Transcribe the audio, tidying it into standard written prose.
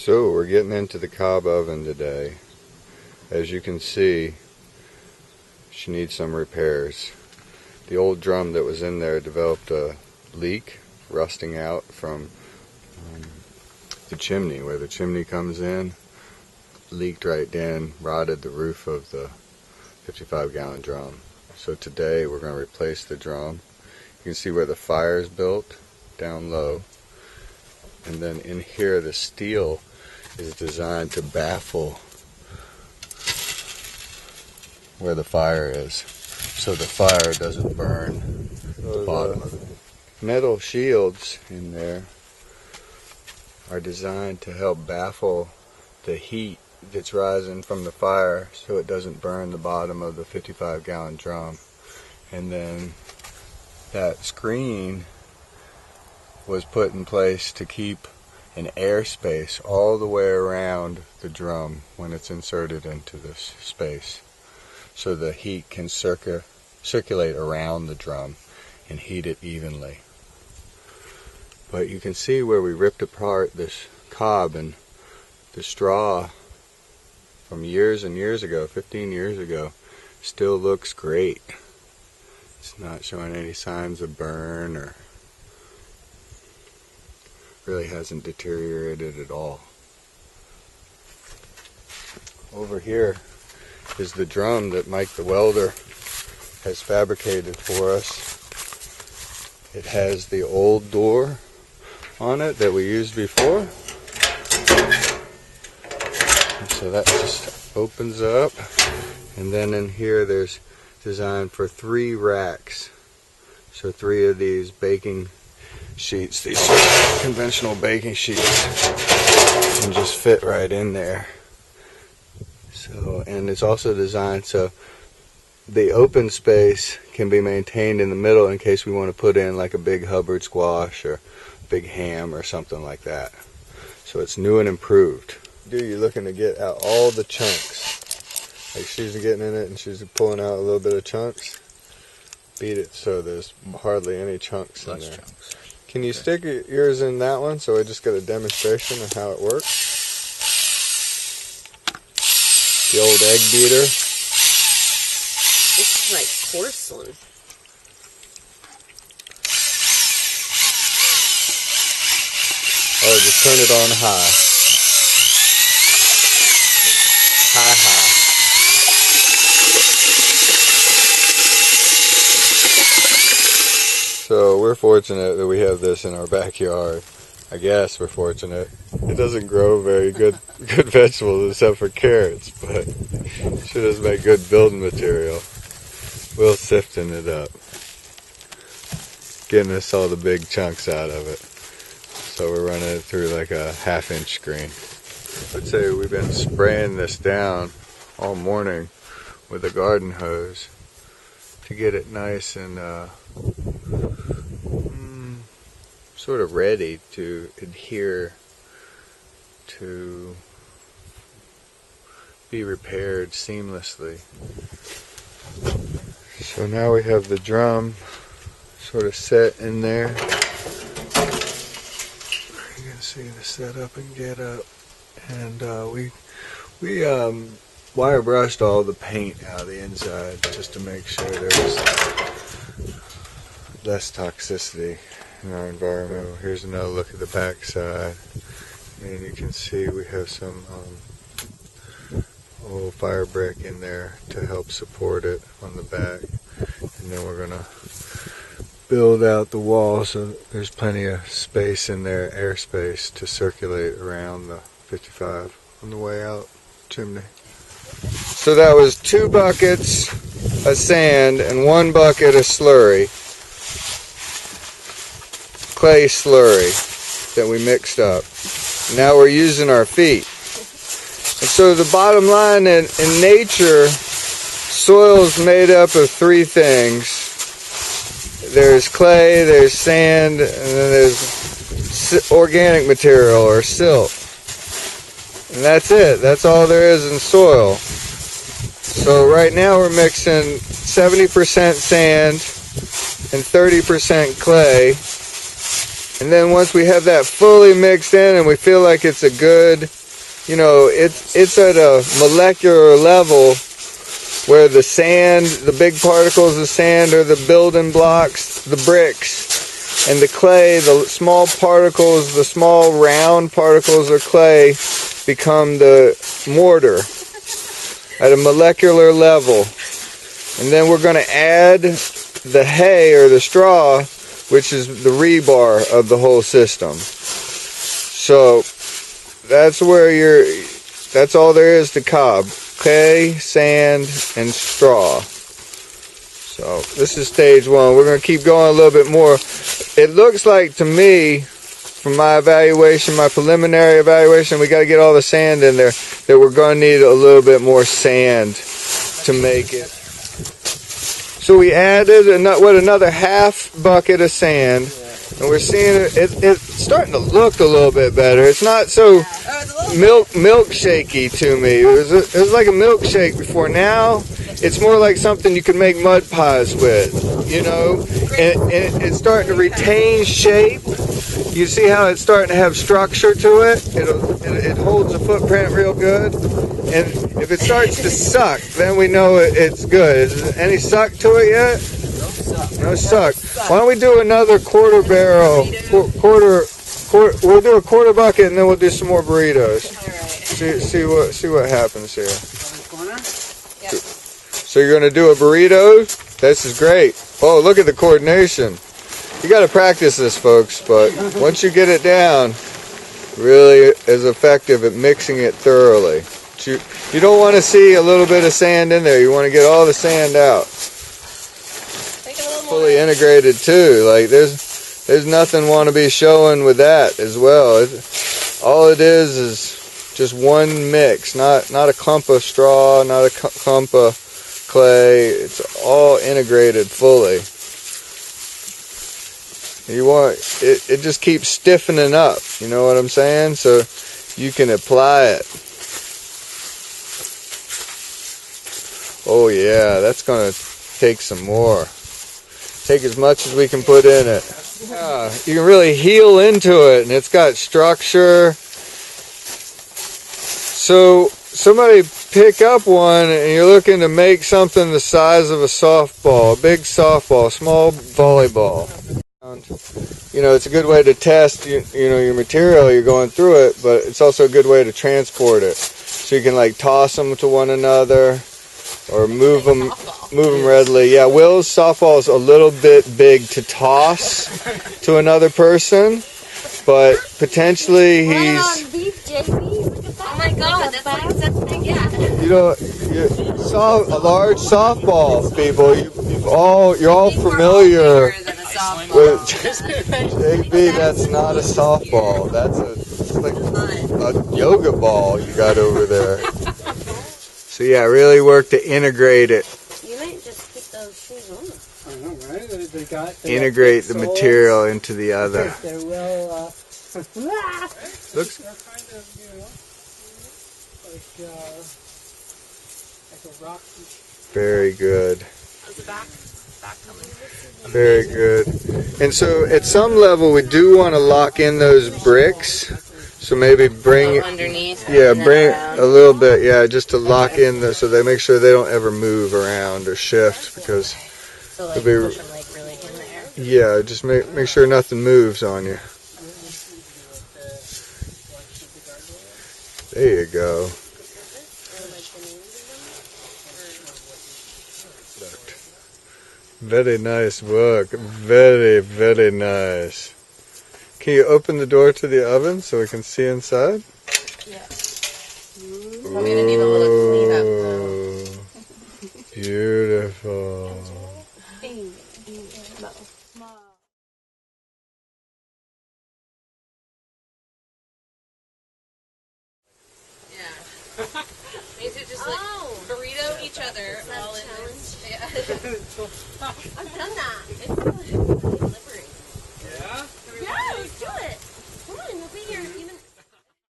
So we're getting into the cob oven today. As you can see, she needs some repairs. The old drum that was in there developed a leak, rusting out from the chimney. Where the chimney comes in, leaked right down, rotted the roof of the 55-gallon drum. So today we're going to replace the drum. You can see where the fire is built, down low. And then in here the steel is designed to baffle where the fire is, so the fire doesn't burn the bottom of it. Metal shields in there are designed to help baffle the heat that's rising from the fire so it doesn't burn the bottom of the 55-gallon drum. And then that screen was put in place to keep an airspace all the way around the drum when it's inserted into this space, so the heat can circulate around the drum and heat it evenly. But you can see where we ripped apart this cob, and the straw from years and years ago, 15 years ago, still looks great. It's not showing any signs of burn, or really hasn't deteriorated at all. Over here is the drum that Mike the welder has fabricated for us. It has the old door on it that we used before. And so that just opens up, and then in here there's designed for 3 racks. So 3 of these baking sheets, these sort of conventional baking sheets, can just fit right in there. So, and it's also designed so the open space can be maintained in the middle in case we want to put in like a big Hubbard squash or big ham or something like that. So it's new and improved. You're looking to get out all the chunks. Like she's getting in it and she's pulling out a little bit of chunks. Beat it so there's hardly any chunks in there. Chunks. Can you stick yours in that one so I just get a demonstration of how it works? The old egg beater. This is like porcelain. Oh, just turn it on high. High. So we're fortunate that we have this in our backyard. I guess we're fortunate. It doesn't grow very good vegetables except for carrots, but it sure does make good building material. We'll sifting it up, getting us all the big chunks out of it. So we're running it through like a 1/2-inch screen. I'd say we've been spraying this down all morning with a garden hose to get it nice and sort of ready to adhere to be repaired seamlessly. So now we have the drum sort of set in there. You can see the setup and get up, and we wire brushed all the paint out of the inside just to make sure there's less toxicity in our environment. Here's another look at the back side, and you can see we have some old fire brick in there to help support it on the back, and then we're gonna build out the wall so there's plenty of space in there, airspace, to circulate around the 55 on the way out chimney. So that was 2 buckets of sand and 1 bucket of slurry, clay slurry that we mixed up. Now we're using our feet. And so the bottom line, in nature, soil is made up of 3 things. There's clay, there's sand, and then there's organic material or silt. And that's it. That's all there is in soil. So right now we're mixing 70% sand and 30% clay And then once we have that fully mixed in and we feel like it's a good, you know, it's at a molecular level where the sand, the big particles of sand are the building blocks, the bricks, and the clay, the small particles, the small round particles of clay become the mortar at a molecular level. And then we're going to add the hay or the straw, which is the rebar of the whole system. So that's where that's all there is to cob. Clay, sand, and straw. So this is stage one. We're going to keep going a little bit more. It looks like to me, from my evaluation, my preliminary evaluation, we got to get all the sand in there, that we're going to need a little bit more sand to make it. So we added another half bucket of sand, and we're seeing it's starting to look a little bit better. It's not so milkshakey to me. It was like a milkshake before. Now it's more like something you can make mud pies with, you know, and it's starting to retain shape. You see how it's starting to have structure to it? It holds a footprint real good. And if it starts to suck, then we know it's good. Is there any suck to it yet? No suck. Why don't we do another quarter barrel, we'll do a quarter bucket and then we'll do some more burritos. See what happens here. So you're going to do a burrito? This is great. Oh, look at the coordination. You got to practice this, folks, but once you get it down, really is effective at mixing it thoroughly. You don't want to see a little bit of sand in there. You want to get all the sand out. Fully integrated too. Like there's nothing want to be showing with that as well. All it is just one mix, not a clump of straw, not a clump of clay. It's all integrated fully. You want it just keeps stiffening up. You know what I'm saying? So you can apply it. Oh yeah, that's gonna take some more. Take as much as we can put in it. Yeah, you can really heal into it, and it's got structure. So somebody pick up one and you're looking to make something the size of a softball, a big softball, small volleyball. You know, it's a good way to test you know, your material, you're going through it, but it's also a good way to transport it. So you can like toss them to one another or move them readily. Yeah, Will's softball is a little bit big to toss to another person, but potentially he's... Oh my god, that's big, yeah. You know, a large softball, people. You're all familiar with JB. That's not a softball. That's like a yoga ball you got over there. So yeah, really work to integrate it. You might just keep those shoes on. I know, right? They Integrate the material into the other. They're well, Looks. they're kind of, you know, like a rock. Very good. The back coming. Very good. And so at some level we do want to lock in those bricks. So maybe bring underneath. Yeah, bring a little bit, yeah, just to lock in so they make sure they don't ever move around or shift, because So like it'll be, push them like really in the air. yeah, just make sure nothing moves on you. There you go. Very nice work. Very, very nice. Can you open the door to the oven so we can see inside? Yeah. I'm gonna need a little cleanup though. Beautiful. Yeah. We need to just like burrito each other all in this. Yeah. I've done that.